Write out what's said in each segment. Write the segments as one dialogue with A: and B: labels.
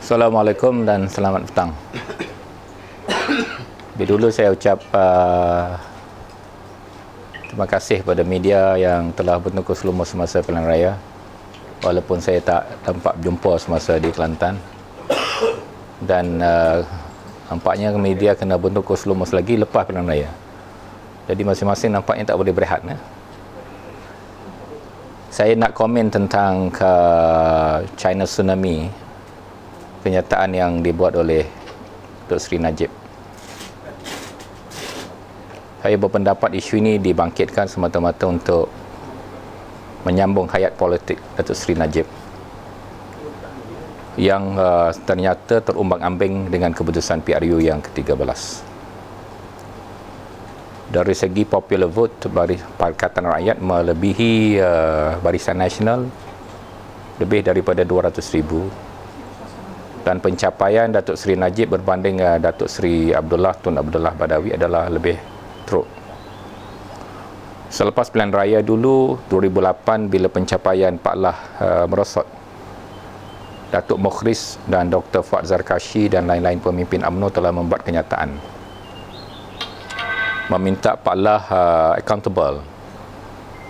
A: Assalamualaikum dan selamat petang. Lebih dulu saya ucap terima kasih kepada media yang telah bertukus lumus semasa pilihan raya, walaupun saya tak tampak jumpa semasa di Kelantan. Dan nampaknya media kena bertukus lumus lagi lepas pilihan raya. Jadi masing-masing nampaknya tak boleh berehat. Saya nak komen tentang China Tsunami, kenyataan yang dibuat oleh Dr. Sri Najib. Saya berpendapat isu ini dibangkitkan semata-mata untuk menyambung hayat politik Dr. Sri Najib yang ternyata terumbang-ambing dengan keputusan PRU yang ke-13. Dari segi popular vote, Pakatan Rakyat melebihi Barisan Nasional lebih daripada 200,000. Dan pencapaian Datuk Seri Najib berbanding Datuk Seri Abdullah Tun Abdullah Badawi adalah lebih teruk. Selepas pilihan raya dulu 2008, bila pencapaian Pak Lah merosot, Datuk Mukhris dan Dr. Fuad Zarkashi dan lain-lain pemimpin UMNO telah membuat kenyataan meminta Pak Lah accountable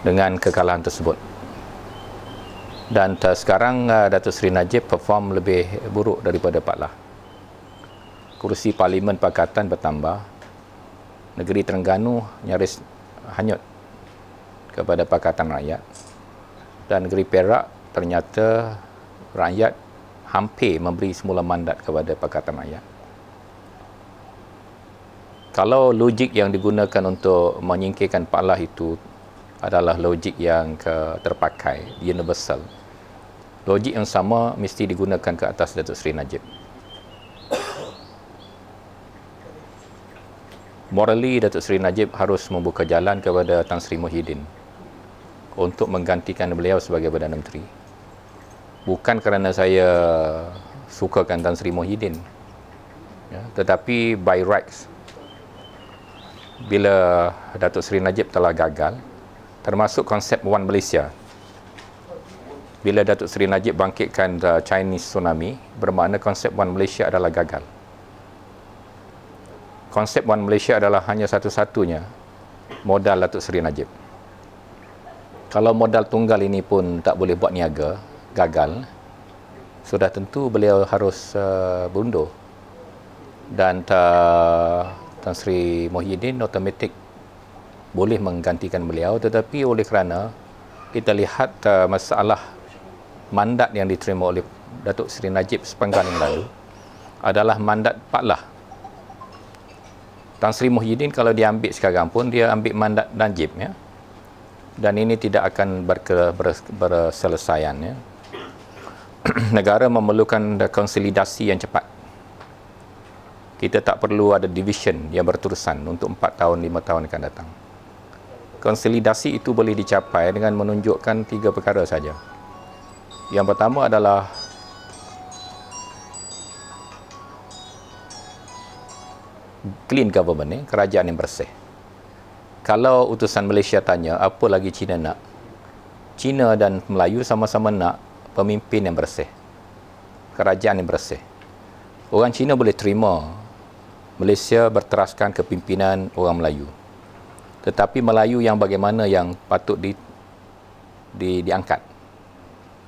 A: dengan kekalahan tersebut. Dan sekarang Datuk Seri Najib perform lebih buruk daripada Pak Lah. Kursi Parlimen Pakatan bertambah. Negeri Terengganu nyaris hanyut kepada Pakatan Rakyat. Dan negeri Perak ternyata rakyat hampir memberi semula mandat kepada Pakatan Rakyat. Kalau logik yang digunakan untuk menyingkirkan Pak Lah itu adalah logik yang terpakai, universal. Logik yang sama mesti digunakan ke atas Datuk Seri Najib. Morally, Datuk Seri Najib harus membuka jalan kepada Tan Sri Muhyiddin untuk menggantikan beliau sebagai Perdana Menteri. Bukan kerana saya sukakan Tan Sri Muhyiddin, ya, tetapi by rights, bila Datuk Seri Najib telah gagal, termasuk konsep One Malaysia. Bila Datuk Seri Najib bangkitkan Chinese Tsunami, bermakna konsep One Malaysia adalah gagal. Konsep One Malaysia adalah hanya satu-satunya modal Datuk Seri Najib. Kalau modal tunggal ini pun tak boleh buat niaga, gagal, sudah tentu beliau harus berundur. Dan Tan Sri Muhyiddin automatik boleh menggantikan beliau, tetapi oleh kerana kita lihat masalah mandat yang diterima oleh Datuk Seri Najib sepenggal yang lalu adalah mandat Pak Lah. Tan Sri Muhyiddin kalau dia ambil sekarang pun dia ambil mandat Najib, ya. Dan ini tidak akan berselesaian, ya. Negara memerlukan konsolidasi yang cepat. Kita tak perlu ada division yang berterusan untuk 4 tahun, 5 tahun akan datang. Konsolidasi itu boleh dicapai dengan menunjukkan 3 perkara saja. Yang pertama adalah clean government, kerajaan yang bersih. Kalau utusan Malaysia tanya, apa lagi Cina nak? Cina dan Melayu sama-sama nak pemimpin yang bersih, kerajaan yang bersih. Orang Cina boleh terima Malaysia berteraskan kepimpinan orang Melayu. Tetapi Melayu yang bagaimana yang patut diangkat?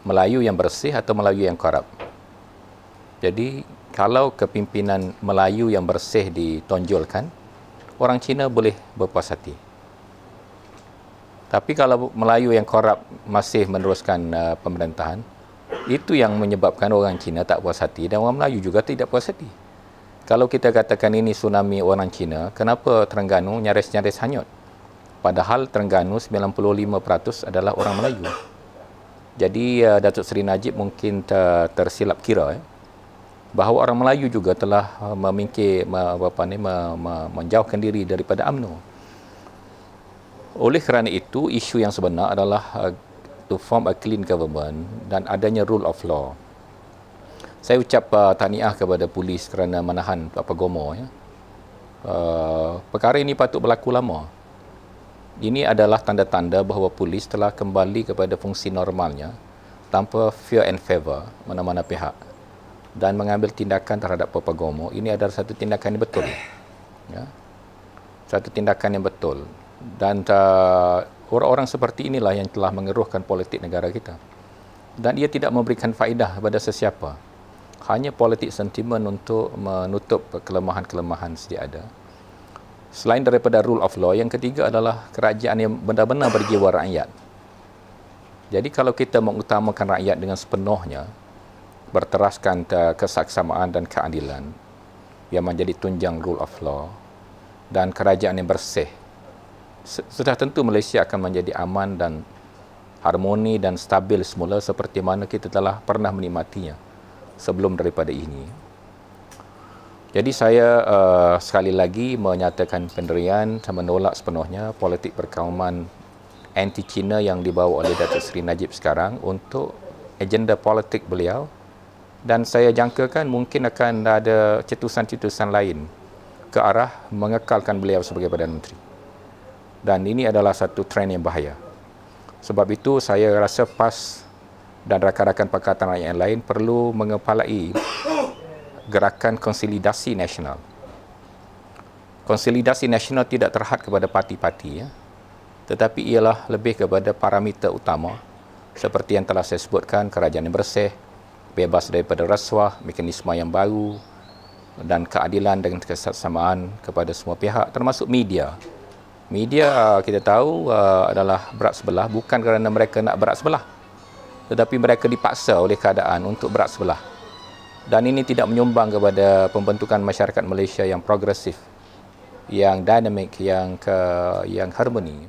A: Melayu yang bersih atau Melayu yang korup? Jadi, kalau kepimpinan Melayu yang bersih ditonjolkan, orang Cina boleh berpuas hati. Tapi kalau Melayu yang korup masih meneruskan pemerintahan, itu yang menyebabkan orang Cina tak puas hati dan orang Melayu juga tidak puas hati. Kalau kita katakan ini tsunami orang Cina, kenapa Terengganu nyaris-nyaris hanyut? Padahal Terengganu 95% adalah orang Melayu. Jadi Datuk Seri Najib mungkin tersilap kira, bahawa orang Melayu juga telah menjauhkan diri daripada UMNO. Oleh kerana itu, isu yang sebenar adalah to form a clean government dan adanya rule of law. Saya ucap tahniah kepada polis kerana menahan Pak Gomo, ya. Perkara ini patut berlaku lama. Ini adalah tanda-tanda bahawa polis telah kembali kepada fungsi normalnya tanpa fear and favour mana-mana pihak. dan mengambil tindakan terhadap Papagomo, ini adalah satu tindakan yang betul. Ya. Satu tindakan yang betul. Dan orang-orang seperti inilah yang telah mengeruhkan politik negara kita. Dan ia tidak memberikan faedah kepada sesiapa. Hanya politik sentimen untuk menutup kelemahan-kelemahan sedia ada. Selain daripada rule of law, yang ketiga adalah kerajaan yang benar-benar berjiwa rakyat. Jadi kalau kita mengutamakan rakyat dengan sepenuhnya, berteraskan kesaksamaan dan keadilan yang menjadi tunjang rule of law dan kerajaan yang bersih, sudah tentu Malaysia akan menjadi aman dan harmoni dan stabil semula seperti mana kita telah pernah menikmatinya sebelum daripada ini. Jadi saya sekali lagi menyatakan pendirian dan menolak sepenuhnya politik perkauman anti-Cina yang dibawa oleh Datuk Seri Najib sekarang untuk agenda politik beliau, dan saya jangkakan mungkin akan ada cetusan-cetusan lain ke arah mengekalkan beliau sebagai Perdana Menteri. Dan ini adalah satu trend yang bahaya. Sebab itu saya rasa PAS dan rakan-rakan Pakatan Rakyat yang lain perlu mengepalai gerakan konsolidasi nasional. Konsolidasi nasional tidak terhad kepada parti-parti, ya, tetapi ialah lebih kepada parameter utama seperti yang telah saya sebutkan, kerajaan yang bersih, bebas daripada rasuah, mekanisme yang baru dan keadilan dengan kesesamaan kepada semua pihak termasuk media. Media kita tahu adalah berat sebelah bukan kerana mereka nak berat sebelah, tetapi mereka dipaksa oleh keadaan untuk berat sebelah. Dan ini tidak menyumbang kepada pembentukan masyarakat Malaysia yang progresif, yang dinamik, yang harmoni.